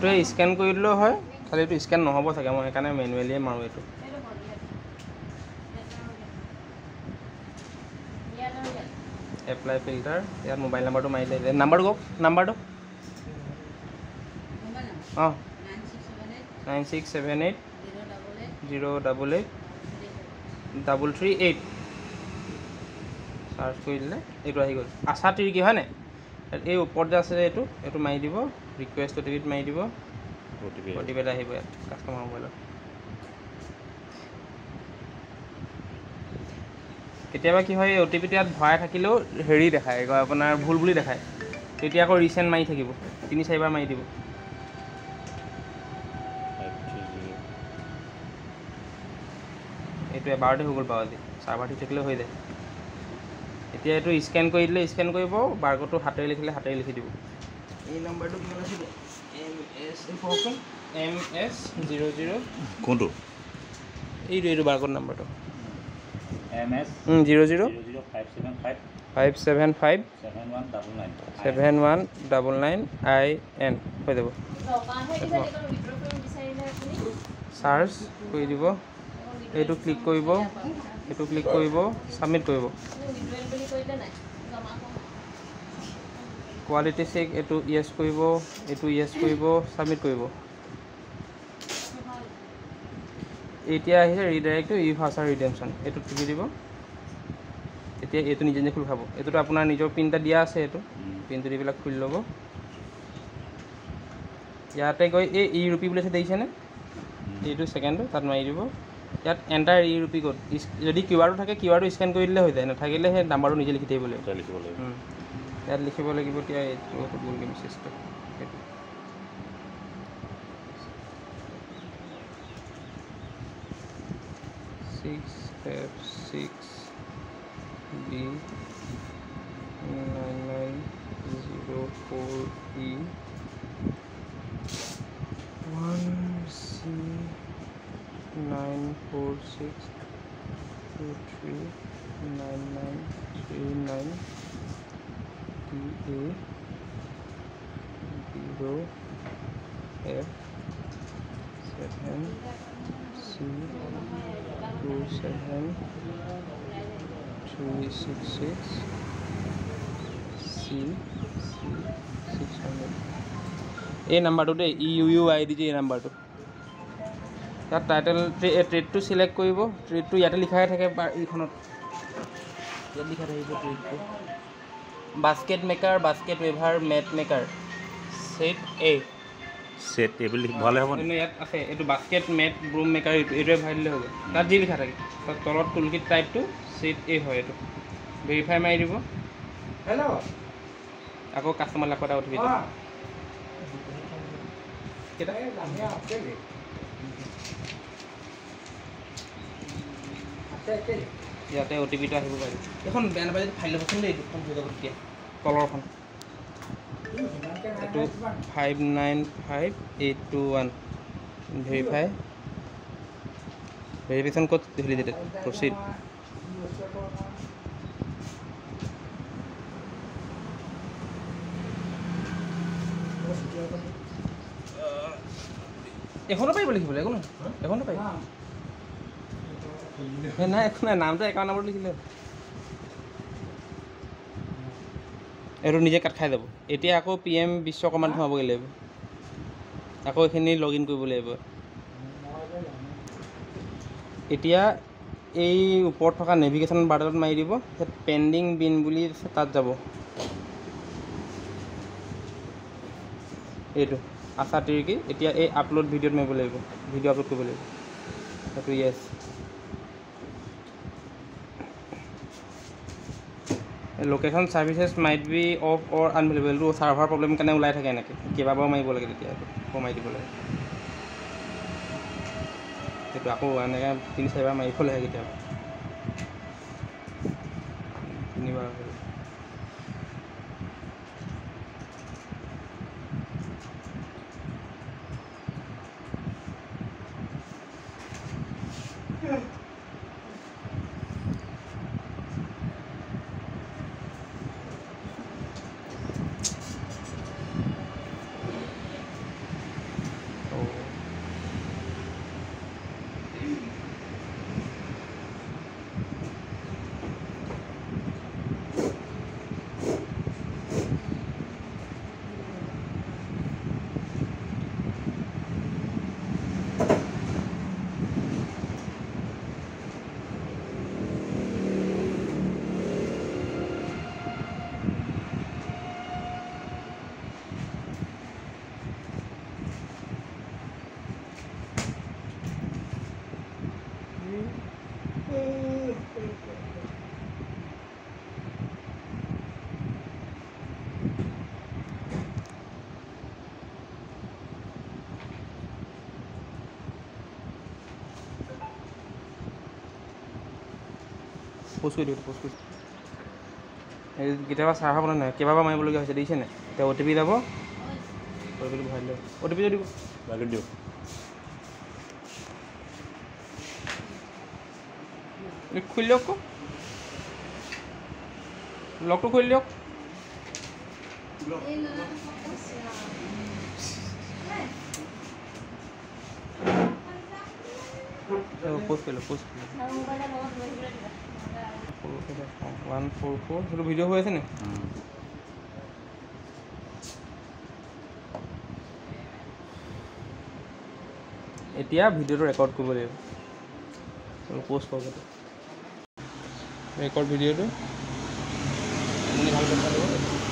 এইটো স্ক্যান কৰি দিলেও হয়, খালি এইটো স্ক্যান নহ'ব চাগে, মই সেইকাৰণে মেনুৱেলিয়ে মাৰোঁ এইটো। এপ্লাই ফিল্টাৰ, ইয়াত মোবাইল নাম্বাৰটো মাৰিলে, নাম্বাৰটো কওক, নাম্বাৰটো অঁ 9678 088 338 চাৰ্চ কৰি দিলে এইটো আহি গ'ল। আশা তিৰ্কি হয়নে? এই ওপৰত যে আছে এইটো মাৰি দিব, ৰিকুৱেষ্ট অ' টি পিত মাৰি দিব, অ' টি পি এটা আহিব ইয়াত কাষ্টমাৰ মোবাইলত। কেতিয়াবা কি হয়, অ' টি পিটো ইয়াত ভৰাই থাকিলেও হেৰি দেখায়, আপোনাৰ ভুল বুলি দেখায়, তেতিয়া আকৌ ৰিচেণ্ট মাৰি থাকিব, 3-4বাৰ মাৰি দিব। এইটো এবাৰতে হৈ গ'ল বাৰু আজি, চাৰ্ভাৰ ঠিক থাকিলেও হৈ যায়। এতিয়া এইটো স্কেন কৰি দিলে স্কেন কৰিব, বাৰক'ডটো হাতেৰে লিখিলে হাতেৰে লিখি দিব। এই নাম্বাৰটো কিমান আছিলে? MS00 কোনটো? এইটো বাৰক'ড নাম্বাৰটো MS 00 575 575 7199 7199 IN হৈ যাব। চাৰ্চ কৰি দিব, এইটো ক্লিক কৰিব, এইটো ক্লিক কৰিব, ছাবমিট কৰিব। কোৱালিটি চেক এইটো য়েছ কৰিব, এইটো য়েছ কৰিব, ছাবমিট কৰিব। এতিয়া আহিছে ৰিডাইৰেক্ট টু ই-ভাউচাৰ ৰিডেমশ্যন, এইটোত টিপি দিব। এতিয়া এইটো নিজে নিজে খোল খাব। এইটোতো আপোনাৰ নিজৰ পিন এটা দিয়া আছে, এইটো পিনটো দি পেলাই খুলি ল'ব। ইয়াতে গৈ এই ই-ৰুপি বুলি আছে দেখিছেনে? এইটো ছেকেণ্ডটো তাত মাৰি দিব। ইয়াত এণ্টাৰ ই-ৰুপি ক'ড, যদি কিউআৰটো থাকে কিউআৰটো স্কেন কৰি দিলে হৈ যায়, নাথাকিলে সেই নাম্বাৰটো নিজে লিখি থাকিব লাগিব। ইয়াত লিখিব লাগিব, এতিয়া এইটো ফুটবল গেম মেছেজটো এইটো B9904E 1C946239939 DA0F7C267C600 এই নাম্বাৰটোতে EUUID এই নাম্বাৰটো। তাত টাইটেল ট্ৰেডটো চিলেক্ট কৰিব, ট্ৰেডটো ইয়াতে লিখাই থাকে, এইখনত ইয়াত লিখা থাকিব ট্ৰেডটো। Basket maker, basket weaver, mat maker, set বুলি ভালে হ'ব। ইয়াত আছে, এইটো বাস্কেট মেট ব্ৰুম মেকাৰ, এইটোৱে ভৰাই দিলে হ'ব। তাত যি লিখা থাকে, তাত তলত টুলকিট টাইপটো ছেট হয়, এইটো ভেৰিফাই মাৰি দিব। আকৌ কাষ্টমাৰ লাখত এটা উঠি যাব। ইয়াতে অ' টি পিটো আহিব পাৰিব। এইখন বেয়া নাপায় যদি ফাইল ল'বচোন দেই, এইটোখন হৈ যাব তেতিয়া তলৰখন। এইটো 595821 ভেৰিফিকেশ্যন ক'ড ভেলিডেটেড, প্ৰচিড। এখনো পাৰিব লিখিবলৈ, একো নহয়, এখনো পাৰিব। নাই একো নাই, নামটো একাউণ্ট নম্বৰটো লিখিলে এইটো নিজে কাট খাই যাব। এতিয়া আকৌ PM বিশ্বকৰ্মাত সোমাবগৈ লাগিব, আকৌ এইখিনি লগ ইন কৰিব লাগিব। এতিয়া এই ওপৰত থকা নেভিগেশ্যন বাৰডালত মাৰি দিব, পেণ্ডিং বিন বুলি আছে তাত যাব। এইটো আশা তিৰ্কি, এতিয়া এই আপলোড ভিডিঅ'ত মাৰিব লাগিব, ভিডিঅ' আপলোড কৰিব লাগিব, সেইটো য়েছ। Location services might be off or আনভেইলেবলটো ছাৰ্ভাৰ প্ৰব্লেম কাৰণে ওলাই থাকে এনেকৈ, কেইবাবাৰো মাৰিব লাগে, তেতিয়া কমাই দিব লাগে। সেইটো আকৌ এনেকৈ 3-4বাৰ মাৰিব লাগে কেতিয়াবা, 3বাৰ হ'ল। পোষ্ট কৰি দিওঁ পোষ্ট কৰি এই কেতিয়াবা চাহ খাবলৈ নাই কেইবাবাৰ মাৰিবলগীয়া হৈছে দেখিছেনে এতিয়া অ' টি পি যাব অ' টি পিটো ভৰাই দিলে অ' টি পিটো দিব বাকী দিওঁ খুলি দিয়ক আকৌ লকটো খুলি দিয়ক পোষ্ট কৰিলোঁ 144 সেইটো ভিডিঅ' হৈ আছে নে এতিয়া ভিডিঅ'টো ৰেকৰ্ড কৰিব লাগিব পোষ্ট কৰিব ৰেকৰ্ড ভিডিঅ'টো আপুনি ভালকৈ চাব